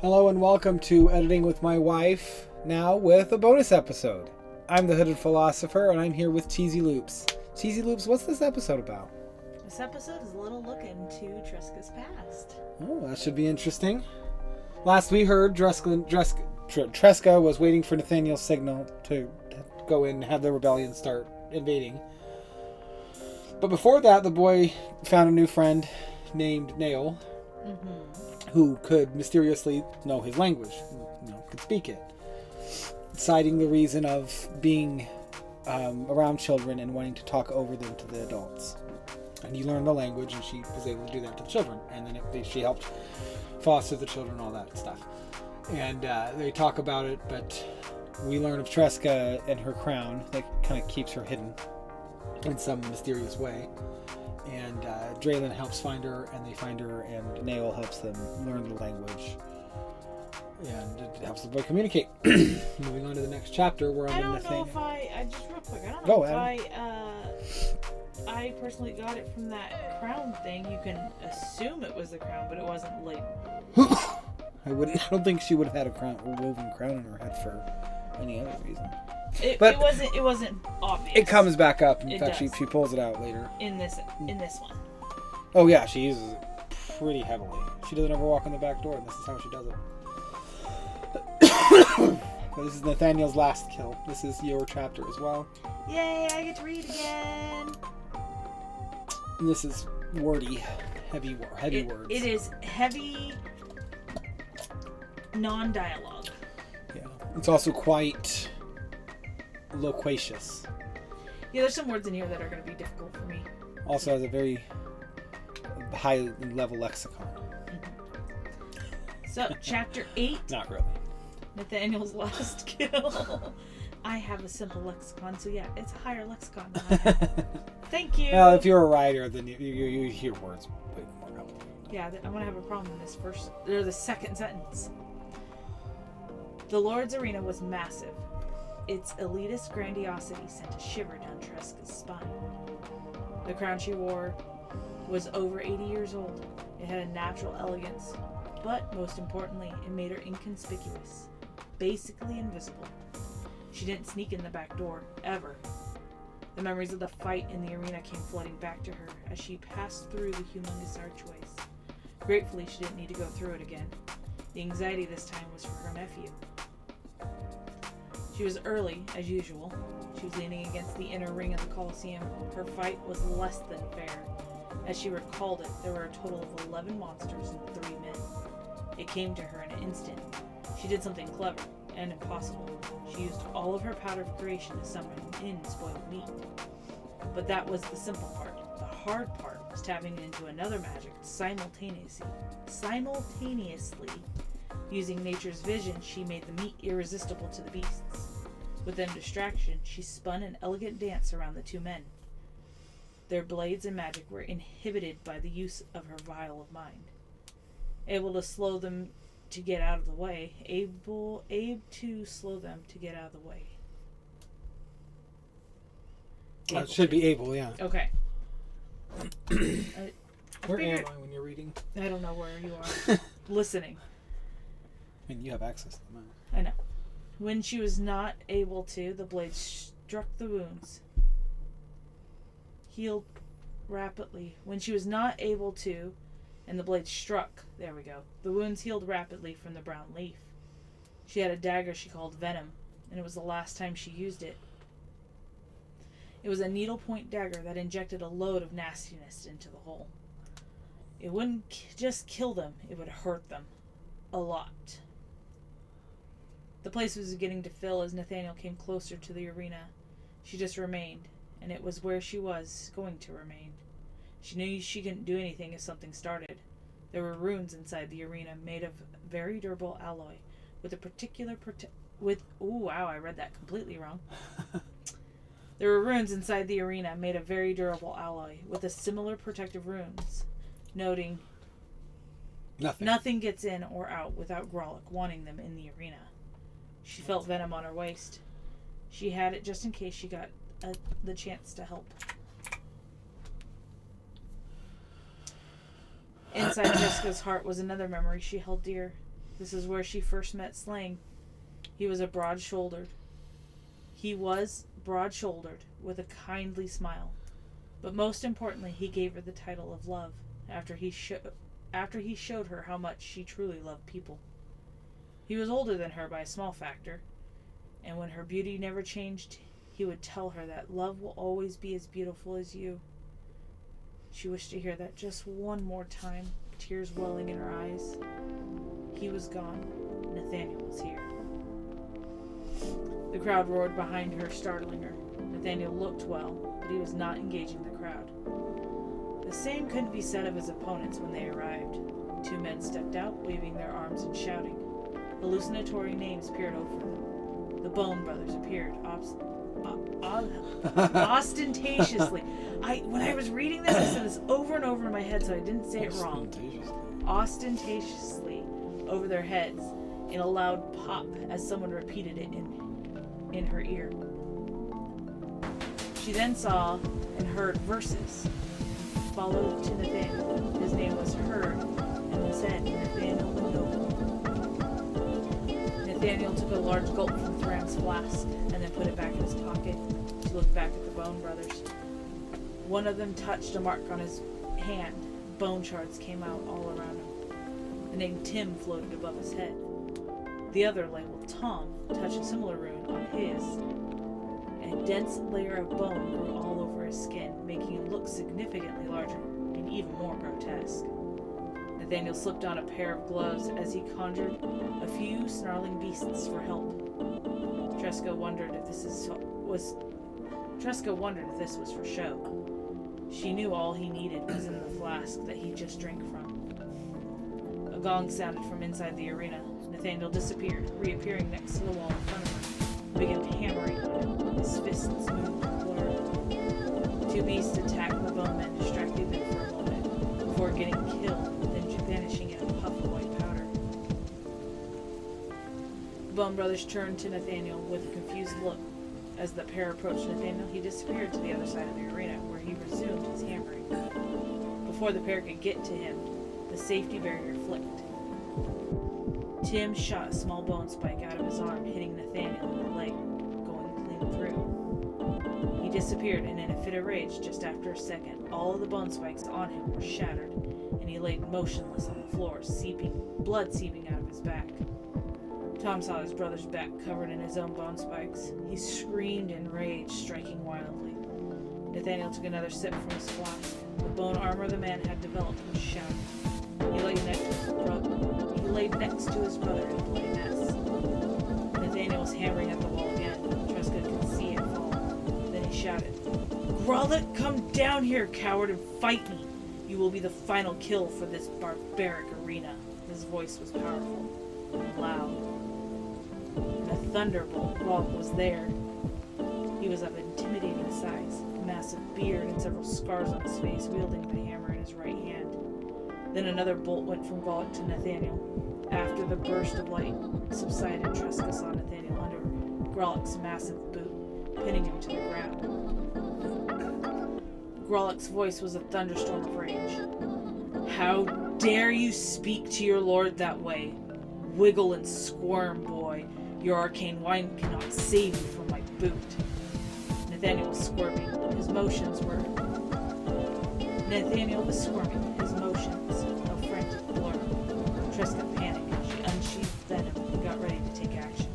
Hello and welcome to Editing with My Wife, now with a bonus episode. I'm the Hooded Philosopher and I'm here with Cheesy Loops. Cheesy Loops, what's this episode about? This episode is a little look into Tresca's past. Oh, that should be interesting. Last we heard, Tresca was waiting for Nathaniel's signal to go in and have the rebellion start invading. But before that, the boy found a new friend named Nail, who could mysteriously know his language, could speak it, citing the reason of being around children and wanting to talk over them to the adults. And he learned the language, and she was able to do that to the children. And then she helped foster the children, all that stuff. And they talk about it, but we learn of Tresca and her crown that kind of keeps her hidden in some mysterious way. And Draylen helps find her, and they find her, and Nail helps them learn the language. And it helps the boy communicate. Moving on to the next chapter, where I'm in Nathaniel. Just real quick, I don't know I personally got it from that crown thing. You can assume it was the crown, but it wasn't labeled. I don't think she would have had a woven crown in her head for any other reason. It wasn't obvious. It comes back up. In fact, does. she pulls it out later. In this one. Oh yeah, she uses it pretty heavily. She doesn't ever walk in the back door, and this is how she does it. This is Nathaniel's last kill. This is your chapter as well. Yay, I get to read again. And this is wordy, heavy words. It is heavy non-dialogue. Yeah. It's also quite loquacious. Yeah, there's some words in here that are going to be difficult for me. Also has a very high level lexicon. So, chapter 8. Not really. Nathaniel's last kill. I have a simple lexicon, so yeah, it's a higher lexicon than I have. Thank you. Well, if you're a writer, then you hear words way more relevant. Yeah, I'm going to have a problem in this the second sentence. The Lord's arena was massive. Its elitist grandiosity sent a shiver down Tresca's spine. The crown she wore was over 80 years old. It had a natural elegance, but most importantly, it made her inconspicuous, basically invisible. She didn't sneak in the back door, ever. The memories of the fight in the arena came flooding back to her as she passed through the humongous archways. Gratefully, she didn't need to go through it again. The anxiety this time was for her nephew. She was early, as usual. She was leaning against the inner ring of the Colosseum. Her fight was less than fair. As she recalled it, there were a total of 11 monsters and 3 men. It came to her in an instant. She did something clever and impossible. She used all of her powder of creation to summon in spoiled meat. But that was the simple part. The hard part was tapping into another magic simultaneously. Using nature's vision, she made the meat irresistible to the beasts. Within distraction, she spun an elegant dance around the 2 men. Their blades and magic were inhibited by the use of her vial of mind. Able to slow them to get out of the way. Able to slow them to get out of the way. It should be able, yeah. Okay. Where am I when you're reading? I don't know where you are. Listening. I mean, you have access to the map. I know. When she was not able to, the blade struck the wounds. Healed rapidly. When she was not able to, and the blade struck, there we go. The wounds healed rapidly from the brown leaf. She had a dagger she called Venom, and it was the last time she used it. It was a needlepoint dagger that injected a load of nastiness into the hole. It wouldn't just kill them, it would hurt them. A lot. The place was beginning to fill as Nathaniel came closer to the arena. She just remained, and it was where she was going to remain. She knew she couldn't do anything if something started. There were runes inside the arena made of very durable alloy, with a particular I read that completely wrong. There were runes inside the arena made of very durable alloy, with a similar protective runes, noting nothing gets in or out without Grolic wanting them in the arena. She felt venom on her waist. She had it just in case she got the chance to help. Inside Jessica's heart was another memory she held dear. This is where she first met Slang. He was broad-shouldered with a kindly smile. But most importantly, he gave her the title of love after he showed her how much she truly loved people. He was older than her by a small factor, and when her beauty never changed, he would tell her that love will always be as beautiful as you. She wished to hear that just one more time, tears welling in her eyes. He was gone. Nathaniel was here. The crowd roared behind her, startling her. Nathaniel looked well, but he was not engaging the crowd. The same couldn't be said of his opponents when they arrived. 2 men stepped out, waving their arms and shouting. Hallucinatory names peered over them. The Bone Brothers appeared ostentatiously. When I was reading this, I said this over and over in my head, so I didn't say it wrong. Ostentatiously over their heads in a loud pop as someone repeated it in her ear. She then saw and heard verses followed to Nathaniel. His name was heard and said, Nathaniel the Noble. Nathaniel took a large gulp from Thram's flask and then put it back in his pocket. She looked back at the Bone Brothers. One of them touched a mark on his hand. Bone shards came out all around him. The name Tim floated above his head. The other, labeled Tom, touched a similar rune on his. A dense layer of bone grew all over his skin, making him look significantly larger and even more grotesque. Nathaniel slipped on a pair of gloves as he conjured a few snarling beasts for help. Tresca wondered if this was for show. She knew all he needed was in the flask that he just drank from. A gong sounded from inside the arena. Nathaniel disappeared, reappearing next to the wall in front of him, began hammering on it. His fists moved and blurred. 2 beasts attacked the bone men, distracting them for a moment, before getting killed, then vanishing in a puff of white powder. The Bone Brothers turned to Nathaniel with a confused look. As the pair approached Nathaniel, he disappeared to the other side of the arena, where he resumed his hammering. Before the pair could get to him, the safety barrier flicked. Tim shot a small bone spike out of his arm, hitting Nathaniel in the leg, going clean through. He disappeared, and in a fit of rage, just after a second, all of the bone spikes on him were shattered, and he lay motionless on the floor, blood seeping out of his back. Tom saw his brother's back covered in his own bone spikes. He screamed in rage, striking wildly. Nathaniel took another sip from his flask. The bone armor the man had developed was shattered. He laid next to his brother in a bloody mess. Nathaniel was hammering at the wall again. Tresca could see it fall. Then he shouted, "Grollet, come down here, coward, and fight me! You will be the final kill for this barbaric arena." His voice was powerful and loud. And a thunderbolt Grollet was there. He was of intimidating size, a massive beard and several scars on his face, wielding the hammer in his right hand. Then another bolt went from Grollet to Nathaniel. After the burst of light subsided, Tresca saw Nathaniel under Grollet's massive boot, pinning him to the ground. Grollet's voice was a thunderstorm of rage. "How dare you speak to your lord that way? Wiggle and squirm, boy. Your arcane wine cannot save you from my boot." Nathaniel was squirming. His motions a frantic blur. Tresca panicked. She unsheathed venom and got ready to take action.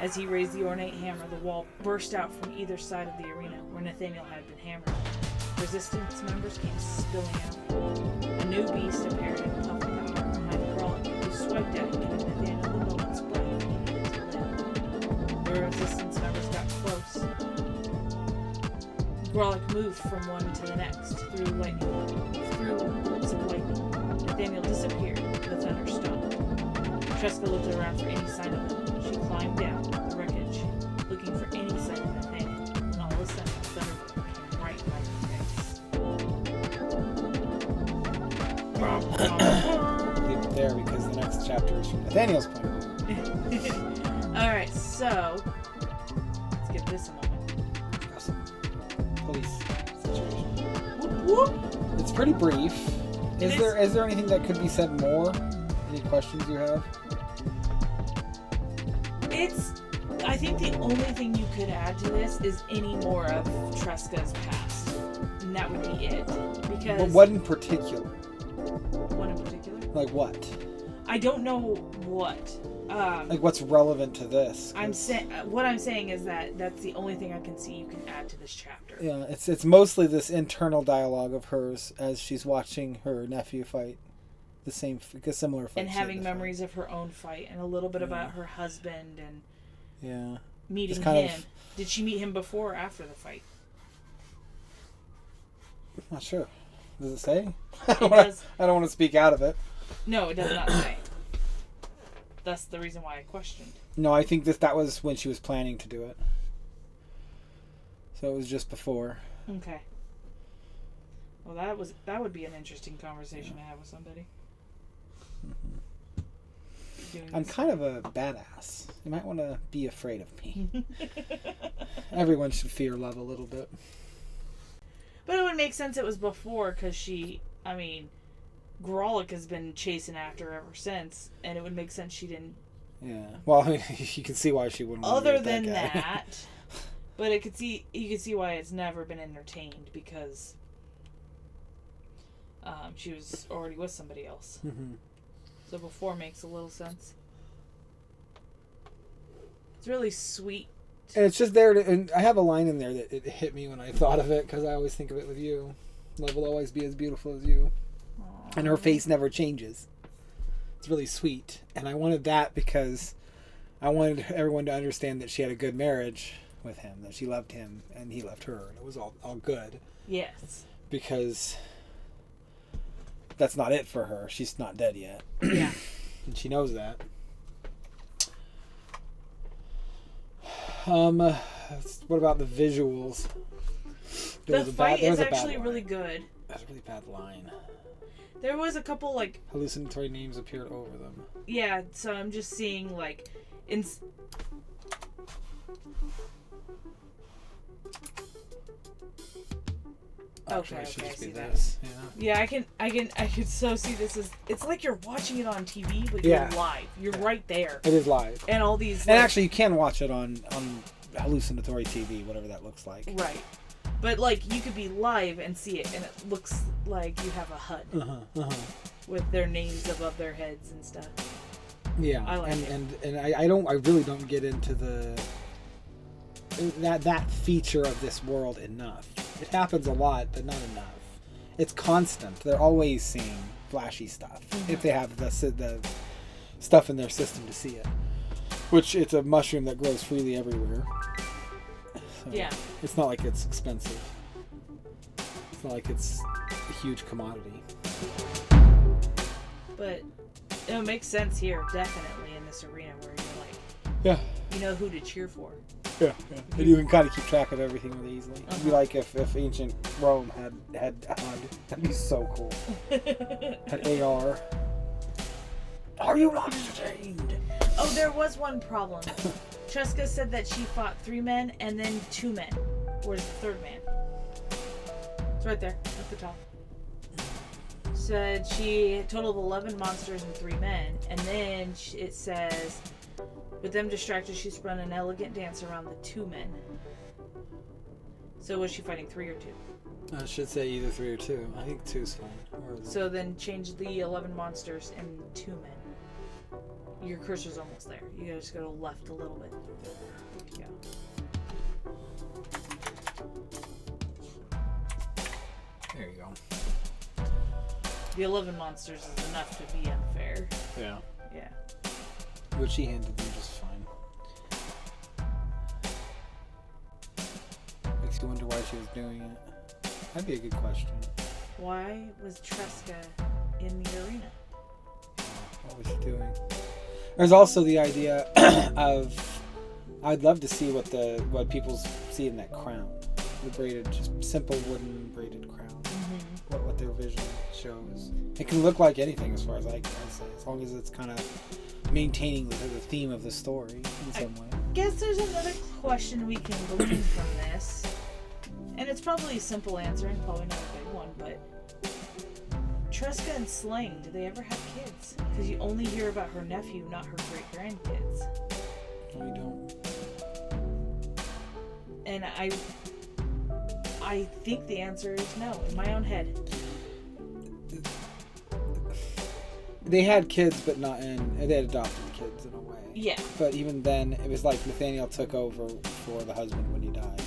As he raised the ornate hammer, the wall burst out from either side of the arena where Nathaniel had been hammered. Resistance members came spilling out. A new beast appeared in a puff of power behind Grollet, who swiped at him, giving Nathaniel the moment's breath he needed to live. The resistance members got close. Grollet moved from one to the next through bolts of lightning. Nathaniel disappeared. The thunder stopped. Tresca looked around for any sign of him. She climbed down the wreckage, looking for any sign of Nathaniel, and all of a sudden the thunderbolt came right by her face. Leave it there because the next chapter is from Nathaniel's point of view. Alright, so let's give this a moment. Awesome. Police situation. Whoop, whoop. It's pretty brief. Is there anything that could be said more Any questions you have? I think the only thing you could add to this is any more of Tresca's past. And that would be it. Because... But what in particular? What in particular? Like what? I don't know what. Like what's relevant to this? What I'm saying is that that's the only thing I can see you can add to this chapter. Yeah, it's mostly this internal dialogue of hers as she's watching her nephew fight a similar fight. And having memories of her own fight and a little bit about her husband and meeting him. Did she meet him before or after the fight? I'm not sure. Does it say? I don't want to speak out of it. No, it does not say. That's the reason why I questioned. No, I think that was when she was planning to do it. So it was just before. Okay. Well, that would be an interesting conversation to have with somebody. I'm kind of a badass. You might want to be afraid of me. Everyone should fear love a little bit. But it would make sense it was before, because Grolic has been chasing after her ever since, and it would make sense she didn't. Yeah. Well, you can see why she wouldn't. Other than that, but you could see why it's never been entertained, because she was already with somebody else. Mm-hmm. So before makes a little sense. It's really sweet. And it's just there, and I have a line in there that it hit me when I thought of it, because I always think of it with you. Love will always be as beautiful as you. Aww. And her face never changes. It's really sweet. And I wanted that because I wanted everyone to understand that she had a good marriage with him, that she loved him, and he loved her, and it was all good. Yes. Because that's not it for her. She's not dead yet. Yeah. And she knows that. What about the visuals? The fight is actually really good. That's a really bad line. There was a couple hallucinatory names appeared over them. Yeah, so I'm just seeing Okay, I see that. Yeah, I can so see this as it's like you're watching it on TV, but you're live. You're right there. It is live. And all these and actually you can watch it on hallucinatory TV, whatever that looks like. Right. But you could be live and see it, and it looks like you have a HUD with their names above their heads and stuff. Yeah, I like it. And I really don't get into that feature of this world enough. It happens a lot, but not enough. It's constant. They're always seeing flashy stuff if they have the stuff in their system to see it. Which it's a mushroom that grows freely everywhere. So yeah. It's not like it's expensive. It's not like it's a huge commodity. But it makes sense here, definitely, in this arena where you're you know who to cheer for. Yeah. And you can kind of keep track of everything really easily. It'd be like if ancient Rome had HUD. That'd be so cool. Had AR. Are you not entertained? Oh, there was one problem. Tresca said that she fought 3 men and then 2 men. Where's the third man? It's right there, at the top. Said she totaled 11 monsters and 3 men, and then it says, with them distracted, she spun an elegant dance around the 2 men. So was she fighting 3 or 2? I should say either 3 or 2. I think 2's fine. So then change the 11 monsters and 2 men. Your cursor's almost there. You gotta just go left a little bit. Yeah. There you go. The 11 monsters is enough to be unfair. Yeah. Yeah. But she handled them just fine. Makes you wonder why she was doing it. That'd be a good question. Why was Tresca in the arena? What was she doing? There's also the idea of I'd love to see what people see in that crown, the braided, just simple wooden braided crown. Mm-hmm. What their vision shows. It can look like anything as far as I can say, as long as it's kind of maintaining the theme of the story in some way. I guess there's another question we can glean from this, and it's probably a simple answer and probably not a big one, but Tresca and Sling, do they ever have kids? Because you only hear about her nephew, not her great-grandkids. No, you don't. And I think the answer is no, in my own head. They had kids, but not in... They had adopted kids in a way. Yeah. But even then, it was like Nathaniel took over for the husband when he died.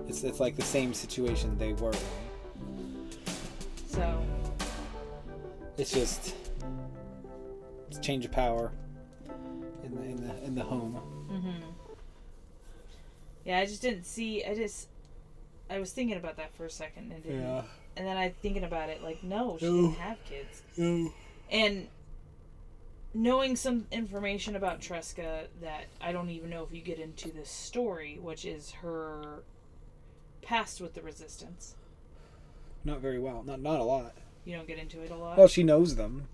It's like the same situation they were in. So... It's just... It's change of power in the home. Mm-hmm. Yeah, I just didn't see... I was thinking about that for a second and didn't... Yeah. And then I thinking about it, like, no, she didn't have kids. No. And knowing some information about Tresca that I don't even know if you get into this story, which is her past with the Resistance. Not very well. Not a lot. You don't get into it a lot? Well, she knows them.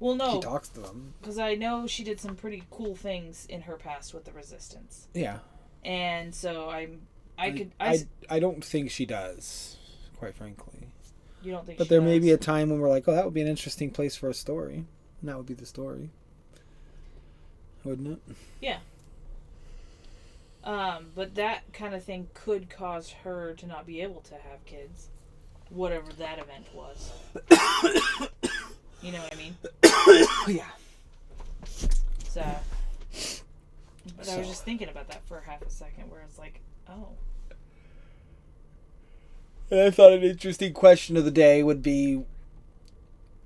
Well, no. She talks to them. Because I know she did some pretty cool things in her past with the Resistance. Yeah. And so I don't think she does, quite frankly. You don't think But she there does? may be a time when we're like, oh, that would be an interesting place for a story. And that would be the story. Wouldn't it? Yeah. But that kind of thing could cause her to not be able to have kids. Whatever that event was. You know what I mean? Yeah. So. But I was just thinking about that for half a second where it's like, oh. And I thought an interesting question of the day would be,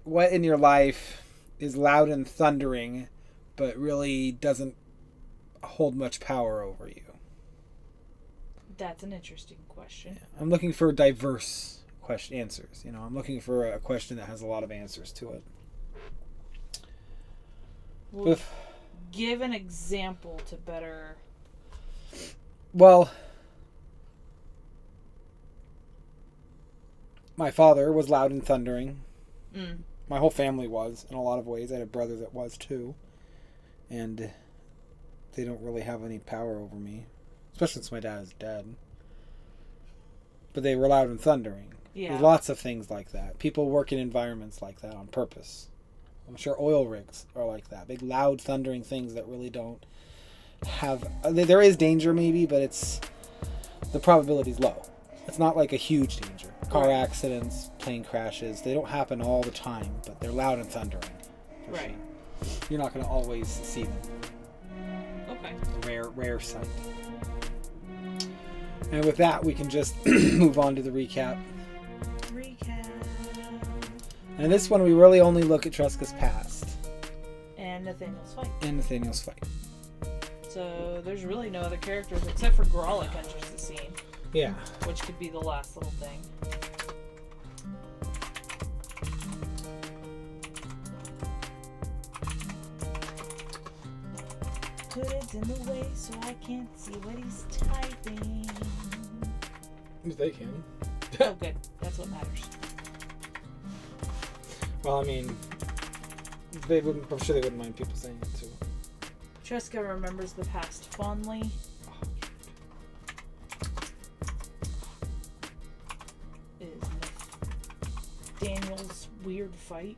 what in your life is loud and thundering, but really doesn't hold much power over you? That's an interesting question. Yeah. I'm looking for diverse answers. I'm looking for a question that has a lot of answers to it. Well, give an example to better... Well, my father was loud and thundering. Mm. My whole family was, in a lot of ways. I had a brother that was, too. And they don't really have any power over me. Especially since my dad is dead. But they were loud and thundering. Yeah. There's lots of things like that. People work in environments like that on purpose. I'm sure oil rigs are like that. Big, loud, thundering things that really don't have... There is danger, maybe, but the probability's low. It's not like a huge danger. Car accidents, plane crashes, they don't happen all the time, but they're loud and thundering. Right. Sure. You're not going to always see them. Okay. Rare sight. And with that, we can just move on to the recap. And this one, we really only look at Tresca's past. And Nathaniel's fight. So there's really no other characters except for Grolic enters the scene. Yeah. Which could be the last little thing. Hood's in the way so I can't see what he's typing. They can. Oh, good. That's what matters. Well, I mean, I'm sure they wouldn't mind people saying it too. Tresca remembers the past fondly. Is Nathaniel's weird fight?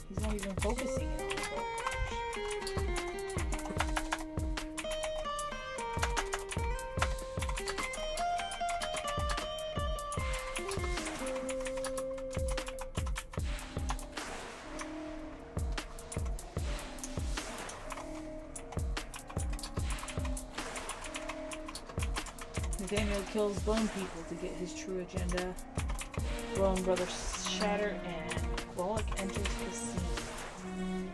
He's not even focusing on it. Nathaniel kills bone people to get his true agenda. Bone brothers shatter and Grolic enters the scene.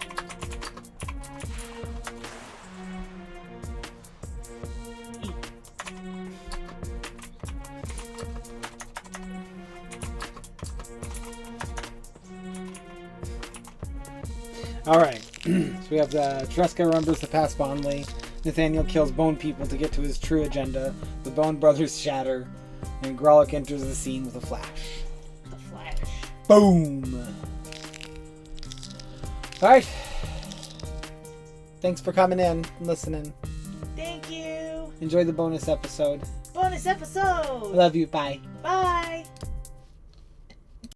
Alright, so we have Tresca remembers the past fondly. Nathaniel kills bone people to get to his true agenda. The bone brothers shatter. And Grolic enters the scene with a flash. The Flash. Boom! Alright. Thanks for coming in and listening. Thank you. Enjoy the bonus episode. Bonus episode. I love you. Bye. Bye.